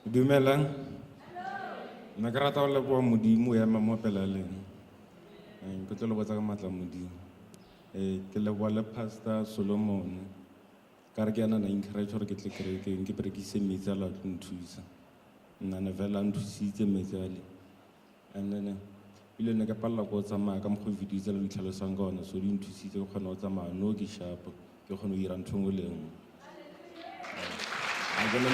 Dumelang. Nakarata o leboa modimo ya mo pela le. Ke tlo le botsa ka matla modimo. Ke leboa le Pastor Solomon. Ka re ke ana na encourage gore ke tle kerekeng ke berekise metsi a la nthusa. Nna ne vela nthusitse metsi a le. And then ile ne ka palla go tsamaya ka mgo video tse le tlhalosang ka ona so di nthusitse go kgona go tsamaya no ke sharp ke kgona go ira nthong le nngwe. I don't know.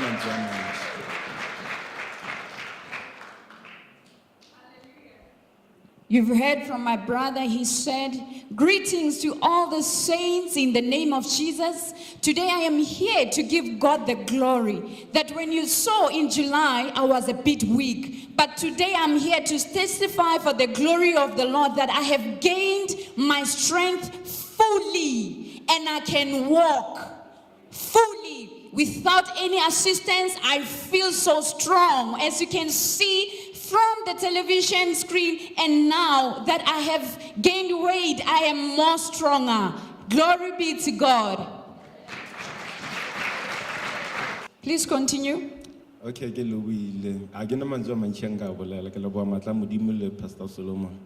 You've heard from my brother, he said, greetings to all the saints in the name of Jesus. Today I am here to give God the glory. That when you saw in July, I was a bit weak. But today I'm here to testify for the glory of the Lord that I have gained my strength fully. And I can walk fully. Without any assistance, I feel so strong. As you can see, from the television screen, and now that I have gained weight, I am more stronger. Glory be to God. Please continue. Okay, ke lobuile. A ke na mantswe a mantsi a nka bolela ke leboa matla modimo le Pastor Solomon.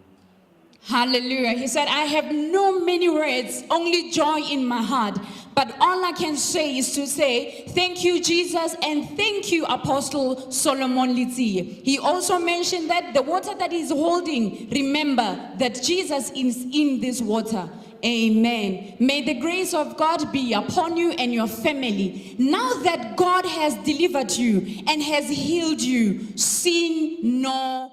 Hallelujah. He said, I have no many words, only joy in my heart. But all I can say is to say, thank you, Jesus, and thank you, Apostle Solomon Litsi. He also mentioned that the water that he's holding, remember that Jesus is in this water. Amen. May the grace of God be upon you and your family. Now that God has delivered you and has healed you, sin no